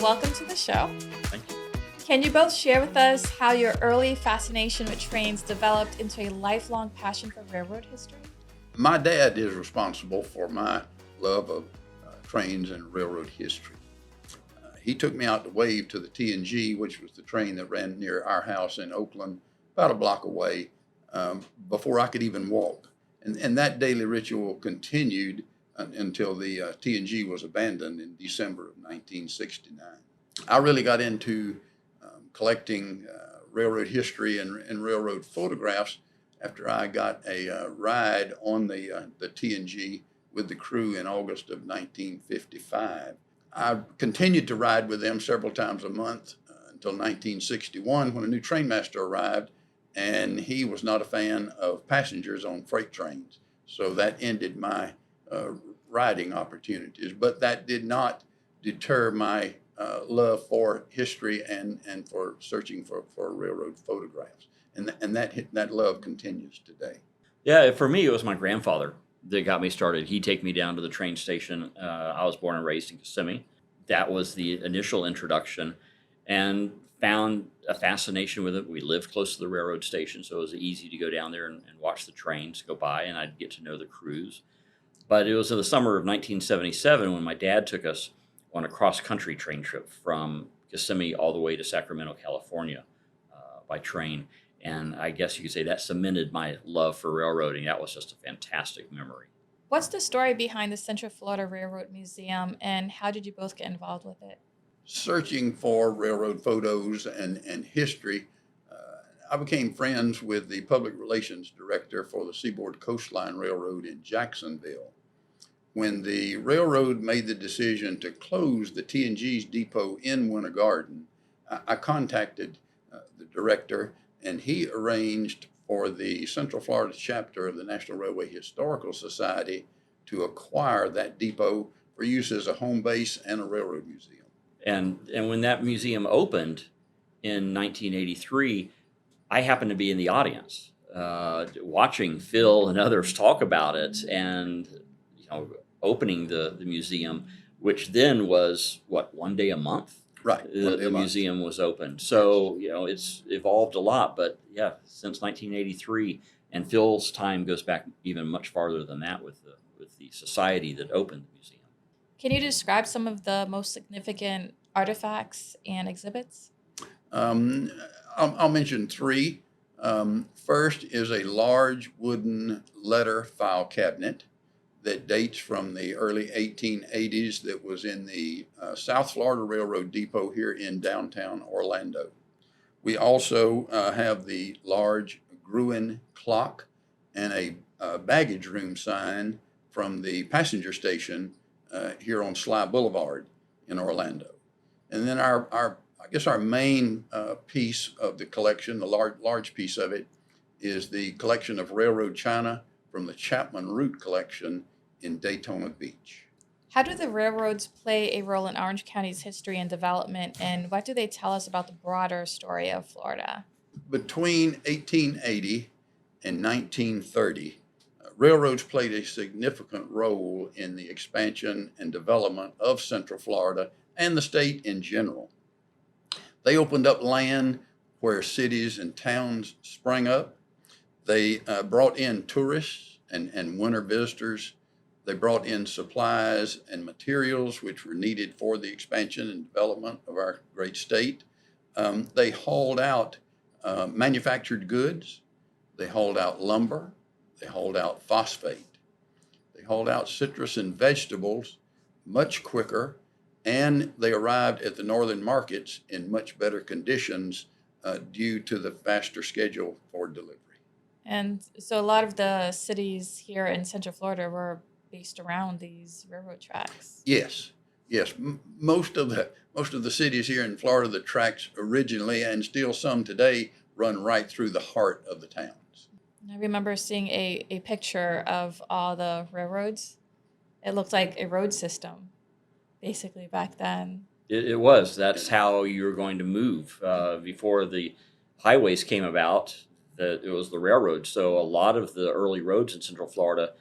welcome to the show. Thank you. Can you both share with us how your early fascination with trains developed into a lifelong passion for railroad history? My dad is responsible for my love of trains and railroad history. He took me out to wave to the T&G, which was the train that ran near our house in Oakland, about a block away, before I could even walk. And that daily ritual continued until the T&G was abandoned in December of 1969. I really got into collecting railroad history and railroad photographs after I got a ride on the T&G with the crew in August of 1955. I continued to ride with them several times a month until 1961 when a new trainmaster arrived, and he was not a fan of passengers on freight trains. So that ended my riding opportunities, but that did not deter my love for history and for searching for railroad photographs. And that love continues today. Yeah, for me, it was my grandfather that got me started. He'd take me down to the train station. I was born and raised in Kissimmee. That was the initial introduction, and found a fascination with it. We lived close to the railroad station, so it was easy to go down there and watch the trains go by, and I'd get to know the crews. But it was in the summer of 1977 when my dad took us on a cross-country train trip from Kissimmee all the way to Sacramento, California by train. And I guess you could say that cemented my love for railroading. That was just a fantastic memory. What's the story behind the Central Florida Railroad Museum, and how did you both get involved with it? Searching for railroad photos and history, I became friends with the public relations director for the Seaboard Coastline Railroad in Jacksonville. When the railroad made the decision to close the T&G's depot in Winter Garden, I contacted the director, and he arranged for the Central Florida chapter of the National Railway Historical Society to acquire that depot for use as a home base and a railroad museum. And when that museum opened in 1983, I happened to be in the audience watching Phil and others talk about it, and opening the museum, which then was one day a month. Right. The museum was open. So, it's evolved a lot, but yeah, since 1983, and Phil's time goes back even much farther than that with the society that opened the museum. Can you describe some of the most significant artifacts and exhibits? I'll mention three. First is a large wooden letter file cabinet that dates from the early 1880s that was in the South Florida Railroad Depot here in downtown Orlando. We also have the large Gruen clock and a baggage room sign from the passenger station here on Sly Boulevard in Orlando. And then our main piece of the collection, the large piece of it, is the collection of railroad china from the Chapman Root collection in Daytona Beach. How do the railroads play a role in Orange County's history and development, and what do they tell us about the broader story of Florida? Between 1880 and 1930, railroads played a significant role in the expansion and development of Central Florida and the state in general. They opened up land where cities and towns sprang up. They brought in tourists and winter visitors. They brought in supplies and materials which were needed for the expansion and development of our great state. They hauled out manufactured goods. They hauled out lumber. They hauled out phosphate. They hauled out citrus and vegetables much quicker, and they arrived at the northern markets in much better conditions due to the faster schedule for delivery. And so a lot of the cities here in Central Florida were based around these railroad tracks. Yes. Most of the cities here in Florida, the tracks originally and still some today run right through the heart of the towns. I remember seeing a picture of all the railroads. It looked like a road system, basically, back then. It was. That's how you were going to move. Before the highways came about, it was the railroad. So a lot of the early roads in Central Florida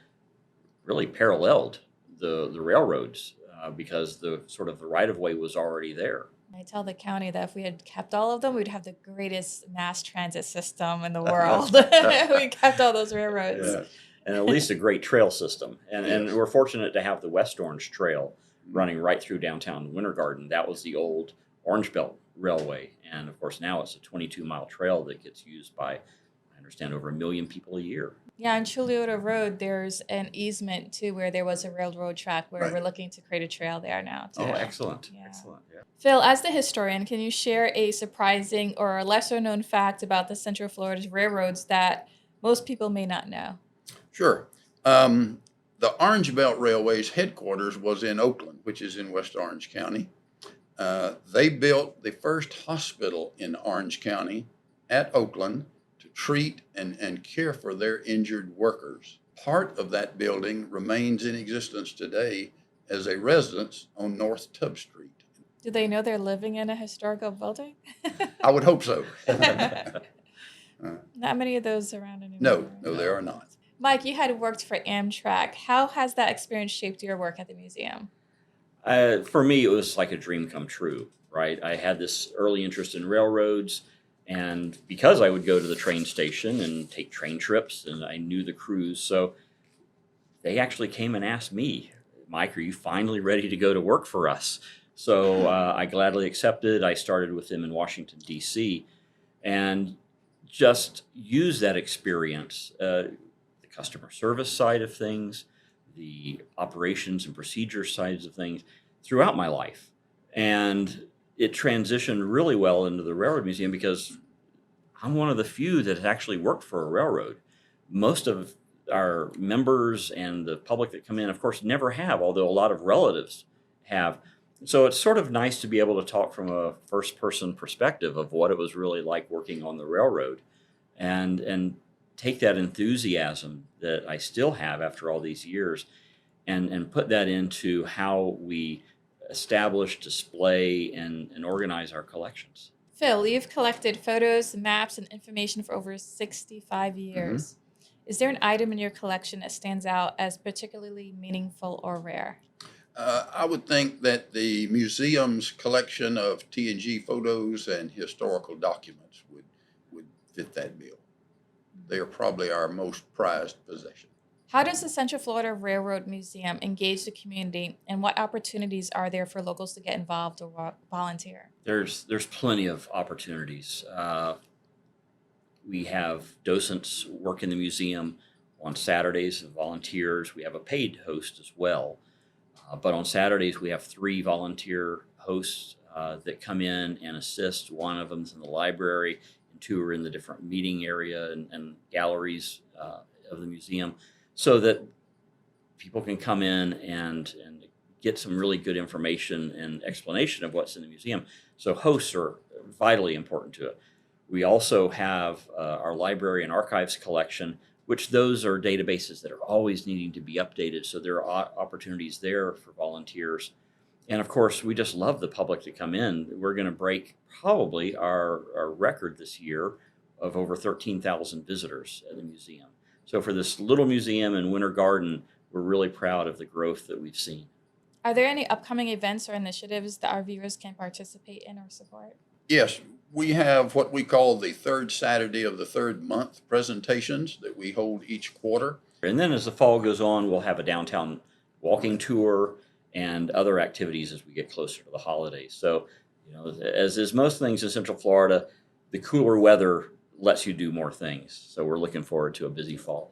really paralleled the railroads. because the sort of the right of way was already there. I tell the county that if we had kept all of them, we'd have the greatest mass transit system in the world. We kept all those railroads. Yes. And at least a great trail system. And Yes. we're fortunate to have the West Orange Trail running right through downtown Winter Garden. That was the old Orange Belt Railway. And of course, now it's a 22-mile trail that gets used by, I understand, over 1 million people a year. Yeah, on Chuliota Road, there's an easement too where there was a railroad track where Right. we're looking to create a trail there now too. Oh, excellent. Yeah. Excellent. Yeah. Phil, as the historian, can you share a surprising or a lesser known fact about the Central Florida's railroads that most people may not know? Sure. The Orange Belt Railway's headquarters was in Oakland, which is in West Orange County. They built the first hospital in Orange County at Oakland to treat and care for their injured workers. Part of that building remains in existence today as a residence on North Tubb Street. Do they know they're living in a historical building? I would hope so. Not many of those around anymore. No, there are not. Mike, you had worked for Amtrak. How has that experience shaped your work at the museum? For me, it was like a dream come true, right? I had this early interest in railroads, and because I would go to the train station and take train trips, and I knew the crews, so they actually came and asked me, Mike, are you finally ready to go to work for us? So I gladly accepted. I started with them in Washington, D.C., and just use that experience, the customer service side of things, the operations and procedure sides of things throughout my life. And it transitioned really well into the Railroad Museum because I'm one of the few that has actually worked for a railroad. Most of our members and the public that come in, of course, never have, although a lot of relatives have. So it's sort of nice to be able to talk from a first-person perspective of what it was really like working on the railroad and take that enthusiasm that I still have after all these years and put that into how we establish, display, and organize our collections. Phil, you've collected photos, maps, and information for over 65 years. Is there an item in your collection that stands out as particularly meaningful or rare? I would think that the museum's collection of T&G photos and historical documents would fit that bill. They are probably our most prized possession. How does the Central Florida Railroad Museum engage the community, and what opportunities are there for locals to get involved or volunteer? There's plenty of opportunities. We have docents work in the museum on Saturdays, volunteers. We have a paid host as well. But on Saturdays, we have 3 volunteer hosts that come in and assist. One of them's in the library, and 2 are in the different meeting area and galleries of the museum, so that people can come in and get some really good information and explanation of what's in the museum. So hosts are vitally important to it. We also have our library and archives collection, which those are databases that are always needing to be updated. So there are opportunities there for volunteers. And of course, we just love the public to come in. We're going to break probably our record this year of over 13,000 visitors at the museum. So for this little museum in Winter Garden, we're really proud of the growth that we've seen. Are there any upcoming events or initiatives that our viewers can participate in or support? Yes, we have what we call the third Saturday of the third month presentations that we hold each quarter. And then as the fall goes on, we'll have a downtown walking tour and other activities as we get closer to the holidays. So, as is most things in Central Florida, the cooler weather lets you do more things. So we're looking forward to a busy fall.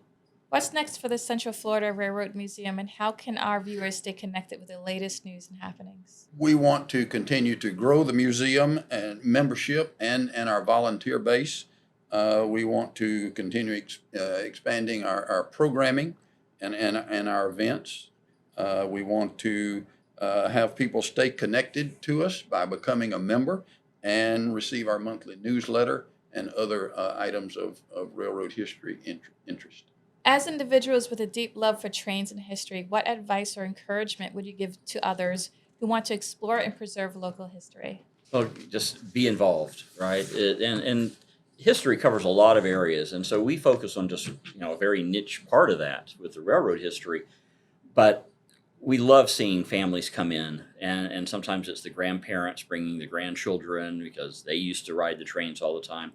What's next for the Central Florida Railroad Museum, and how can our viewers stay connected with the latest news and happenings? We want to continue to grow the museum and membership and our volunteer base. We want to continue expanding our programming and our events. We want to have people stay connected to us by becoming a member and receive our monthly newsletter and other items of railroad history interest. As individuals with a deep love for trains and history, what advice or encouragement would you give to others who want to explore and preserve local history? Well, just be involved, right? And history covers a lot of areas, and so we focus on just a very niche part of that with the railroad history. But we love seeing families come in, and sometimes it's the grandparents bringing the grandchildren because they used to ride the trains all the time.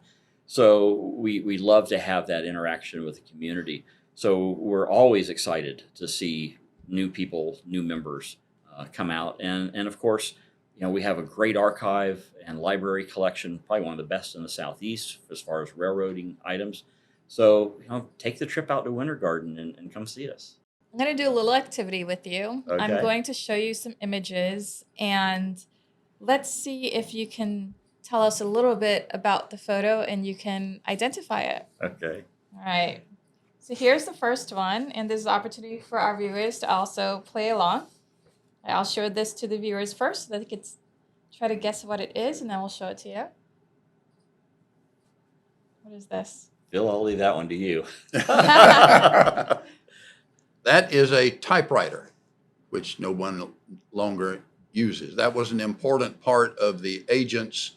So we love to have that interaction with the community. So we're always excited to see new people, new members come out. And of course, we have a great archive and library collection, probably one of the best in the Southeast as far as railroading items. So, take the trip out to Winter Garden and come see us. I'm going to do a little activity with you. I'm Okay. going to show you some images, and let's see if you can tell us a little bit about the photo and you can identify it. Okay. All right. So here's the first one, and this is an opportunity for our viewers to also play along. I'll show this to the viewers first so that they could try to guess what it is, and then we'll show it to you. What is this? Bill, I'll leave that one to you. That is a typewriter, which no one longer uses. That was an important part of the agent's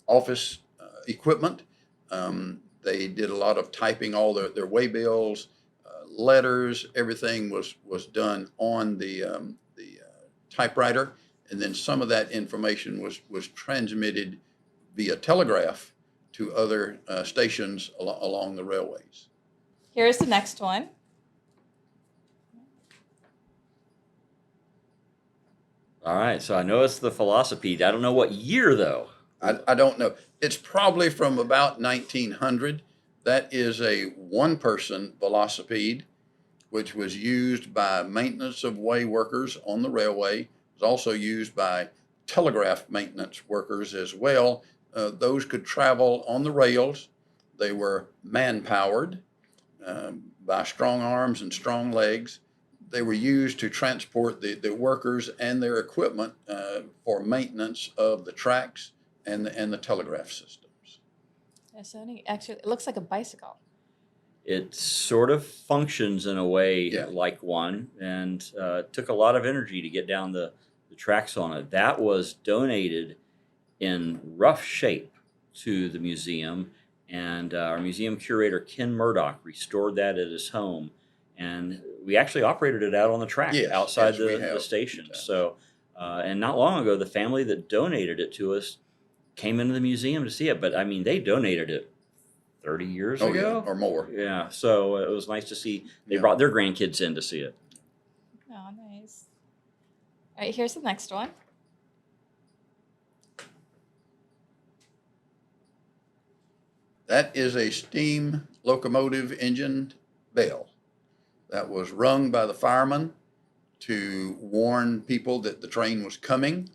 office equipment. They did a lot of typing, all their waybills, letters, everything was done on the typewriter, and then some of that information was transmitted via telegraph to other stations along the railways. Here's the next one. All right, so I know it's the velocipede. I don't know what year, though. I don't know. It's probably from about 1900. That is a one-person velocipede, which was used by maintenance of way workers on the railway. It was also used by telegraph maintenance workers as well. Those could travel on the rails. They were man-powered by strong arms and strong legs. They were used to transport the workers and their equipment for maintenance of the tracks and the telegraph systems. Yeah, so actually, it looks like a bicycle. It sort of functions in a way Yeah. like one, and took a lot of energy to get down the tracks on it. That was donated in rough shape to the museum, and our museum curator, Ken Murdoch, restored that at his home. And we actually operated it out on the track Yes, outside yes, we the have. station. So, and not long ago, the family that donated it to us came into the museum to see it. But I mean, they donated it 30 years Oh, ago. yeah, or more. Yeah, so it was nice to see they Yeah. brought their grandkids in to see it. Oh, nice. All right, here's the next one. That is a steam locomotive engine bell that was rung by the firemen to warn people that the train was coming.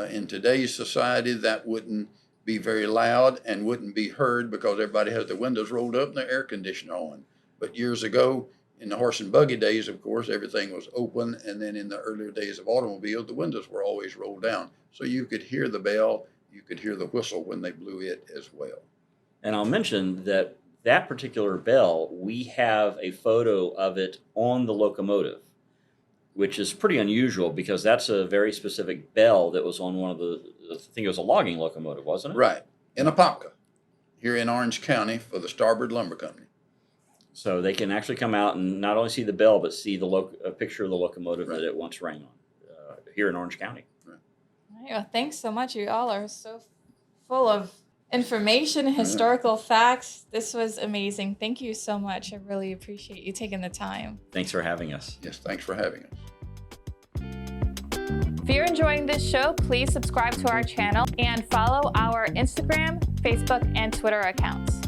In today's society, that wouldn't be very loud and wouldn't be heard because everybody has their windows rolled up and their air conditioner on. But years ago, in the horse and buggy days, of course, everything was open. And then in the earlier days of automobiles, the windows were always rolled down. So you could hear the bell, you could hear the whistle when they blew it as well. And I'll mention that that particular bell, we have a photo of it on the locomotive, which is pretty unusual because that's a very specific bell that was on one of I think it was a logging locomotive, wasn't it? Right. In Apopka, here in Orange County for the Starboard Lumber Company. So they can actually come out and not only see the bell, but see a picture of the locomotive Right. that it once ran on here in Orange County. All right, well, thanks so much. You all are so full of information, historical facts. This was amazing. Thank you so much. I really appreciate you taking the time. Thanks for having us. Yes, thanks for having us. If you're enjoying this show, please subscribe to our channel and follow our Instagram, Facebook, and Twitter accounts.